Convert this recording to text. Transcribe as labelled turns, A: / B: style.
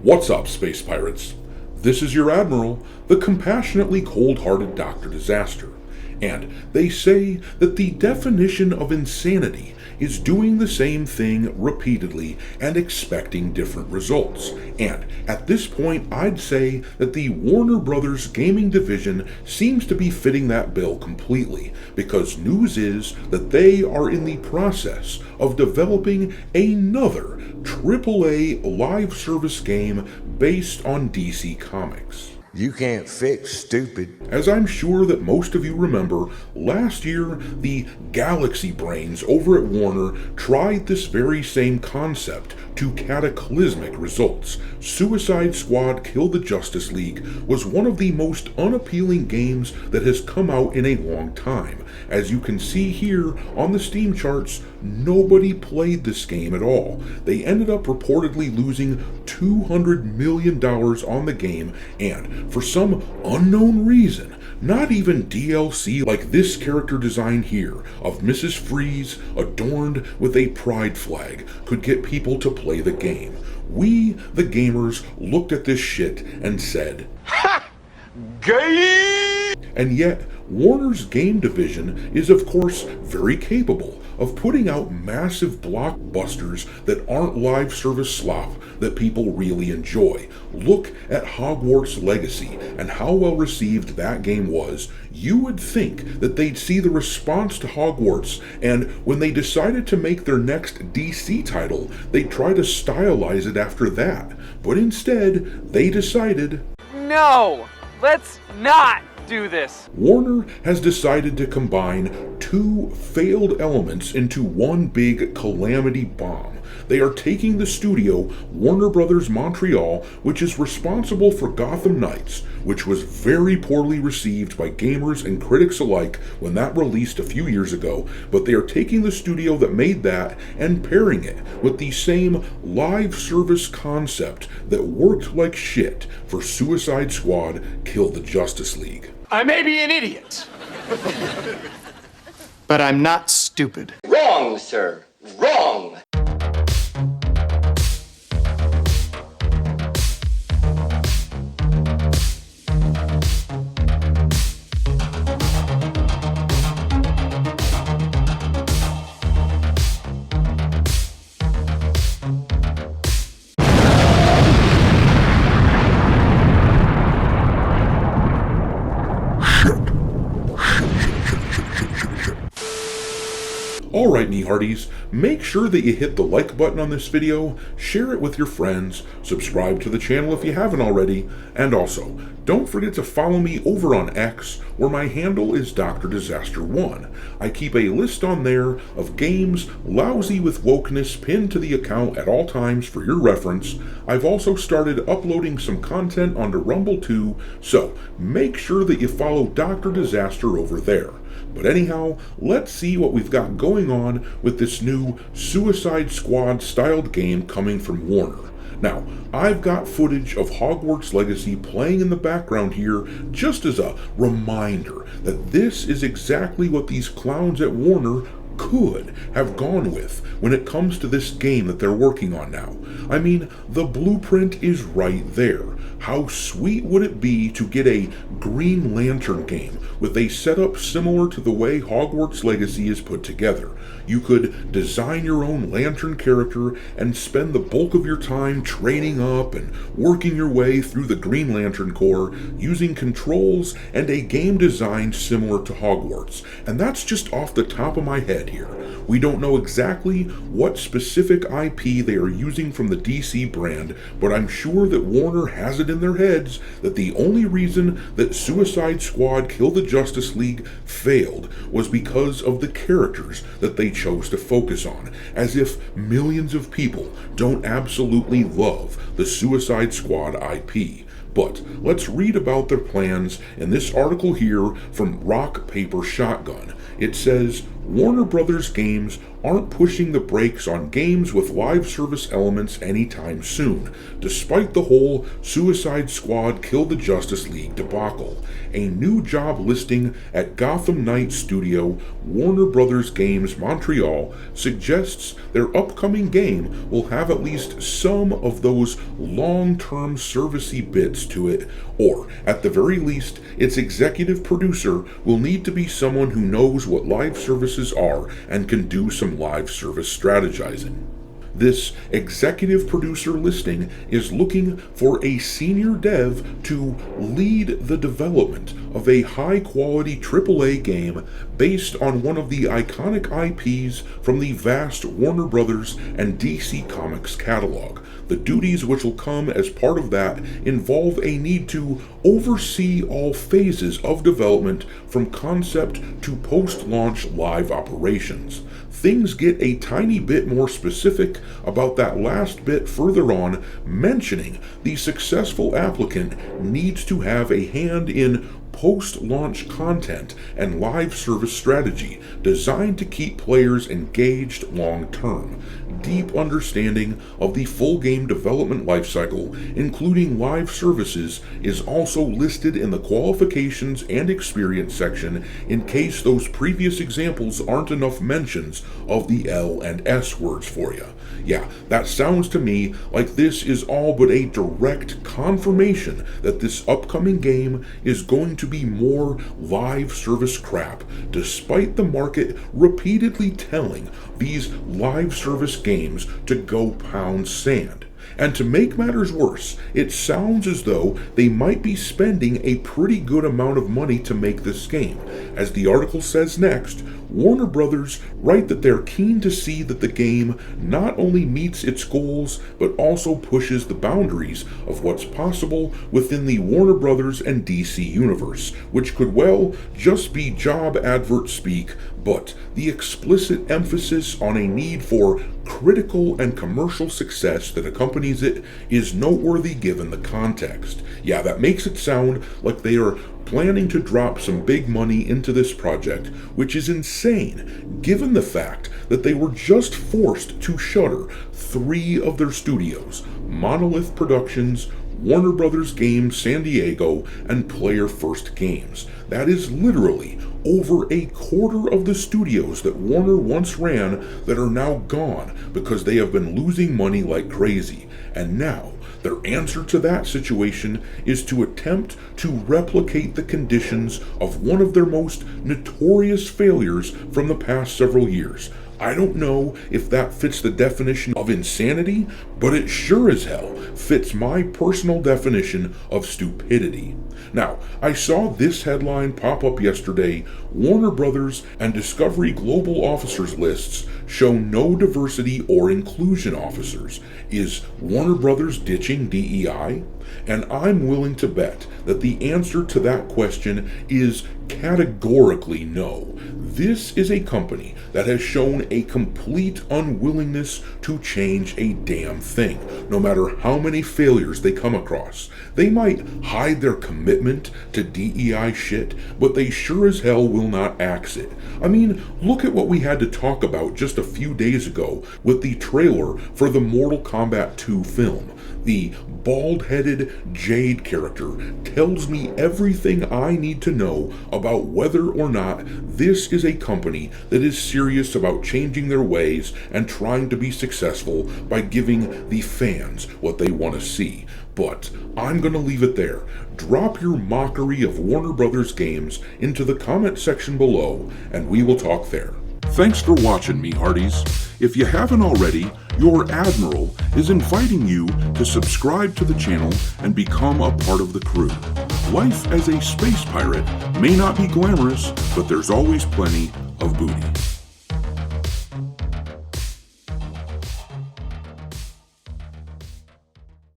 A: What's up, space pirates? This is your Admiral, the compassionately cold-hearted Dr. Disaster, and they say that the definition of insanity is doing the same thing repeatedly and expecting different results. And at this point, I'd say that the Warner Brothers gaming division seems to be fitting that bill completely, because news is that they are in the process of developing another AAA live service game based on DC Comics.
B: You can't fix stupid.
A: As I'm sure that most of you remember, last year the Galaxy Brains over at Warner tried this very same concept to cataclysmic results. Suicide Squad Kill the Justice League was one of the most unappealing games that has come out in a long time. As you can see here on the Steam charts, nobody played this game at all. They ended up reportedly losing $200 million on the game, and for some unknown reason, not even DLC like this character design here of Mrs. Freeze adorned with a pride flag could get people to play the game. We, the gamers, looked at this shit and said, "Ha! Gay!" And yet, Warner's game division is of course very capable of putting out massive blockbusters that aren't live service slop that people really enjoy. Look at Hogwarts Legacy and how well received that game was. You would think that they'd see the response to Hogwarts, and when they decided to make their next DC title, they'd try to stylize it after that. But instead, they decided,
C: no, let's not do this.
A: Warner has decided to combine two failed elements into one big calamity bomb. They are taking the studio, Warner Brothers Montreal, which is responsible for Gotham Knights, which was very poorly received by gamers and critics alike when that released a few years ago, but they are taking the studio that made that and pairing it with the same live service concept that worked like shit for Suicide Squad Kill the Justice League.
D: I may be an idiot, but I'm not stupid.
E: Wrong, sir. Wrong.
A: Alright, me hearties, make sure that you hit the like button on this video, share it with your friends, subscribe to the channel if you haven't already, and also, don't forget to follow me over on X, where my handle is Dr. Disaster 1. I keep a list on there of games lousy with wokeness pinned to the account at all times for your reference. I've also started uploading some content onto Rumble too, so make sure that you follow Dr. Disaster over there. But anyhow, let's see what we've got going on with this new Suicide Squad styled game coming from Warner. Now, I've got footage of Hogwarts Legacy playing in the background here just as a reminder that this is exactly what these clowns at Warner could have gone with when it comes to this game that they're working on now. I mean, the blueprint is right there. How sweet would it be to get a Green Lantern game with a setup similar to the way Hogwarts Legacy is put together? You could design your own Lantern character and spend the bulk of your time training up and working your way through the Green Lantern Corps using controls and a game design similar to Hogwarts. And that's just off the top of my head here. We don't know exactly what specific IP they are using from the DC brand, but I'm sure that Warner has it in their heads that the only reason that Suicide Squad Kill the Justice League failed was because of the characters that they chose to focus on, as if millions of people don't absolutely love the Suicide Squad IP. But let's read about their plans in this article here from Rock Paper Shotgun. It says, Warner Brothers games aren't pushing the brakes on games with live service elements anytime soon, despite the whole Suicide Squad Kill the Justice League debacle. A new job listing at Gotham Knights studio Warner Brothers Games Montreal suggests their upcoming game will have at least some of those long-term servicey bits to it, or at the very least, its executive producer will need to be someone who knows what live services are and can do some live service strategizing. This executive producer listing is looking for a senior dev to lead the development of a high-quality AAA game based on one of the iconic IPs from the vast Warner Brothers and DC Comics catalog. The duties which will come as part of that involve a need to oversee all phases of development from concept to post-launch live operations. Things get a tiny bit more specific about that last bit further on, mentioning the successful applicant needs to have a hand in post-launch content and live service strategy designed to keep players engaged long-term. Deep understanding of the full game development lifecycle, including live services, is also listed in the qualifications and experience section in case those previous examples aren't enough mentions of the L and S words for you. Yeah, that sounds to me like this is all but a direct confirmation that this upcoming game is going to be more live service crap, despite the market repeatedly telling these live service games to go pound sand. And to make matters worse, it sounds as though they might be spending a pretty good amount of money to make this game. As the article says next, Warner Brothers write that they're keen to see that the game not only meets its goals, but also pushes the boundaries of what's possible within the Warner Brothers and DC universe, which could well just be job advert speak, but the explicit emphasis on a need for critical and commercial success that accompanies it is noteworthy given the context. Yeah, that makes it sound like they are planning to drop some big money into this project, which is insane given the fact that they were just forced to shutter 3 of their studios: Monolith Productions, Warner Brothers Games San Diego, and Player First Games. That is literally over a quarter of the studios that Warner once ran that are now gone because they have been losing money like crazy. And now, their answer to that situation is to attempt to replicate the conditions of one of their most notorious failures from the past several years. I don't know if that fits the definition of insanity, but it sure as hell fits my personal definition of stupidity. Now, I saw this headline pop up yesterday: Warner Brothers and Discovery Global Officers lists show no diversity or inclusion officers. Is Warner Brothers ditching DEI? And I'm willing to bet that the answer to that question is categorically no. This is a company that has shown a complete unwillingness to change a damn thing, no matter how many failures they come across. They might hide their commitment to DEI shit, but they sure as hell will not axe it. I mean, look at what we had to talk about just a few days ago with the trailer for the Mortal Kombat 2 film. The bald-headed Jade character tells me everything I need to know about whether or not this is a company that is serious about changing their ways and trying to be successful by giving the fans what they want to see. But I'm going to leave it there. Drop your mockery of Warner Brothers games into the comment section below, and we will talk there. Thanks for watching, me hearties. If you haven't already, your Admiral is inviting you to subscribe to the channel and become a part of the crew. Life as a space pirate may not be glamorous, but there's always plenty of booty.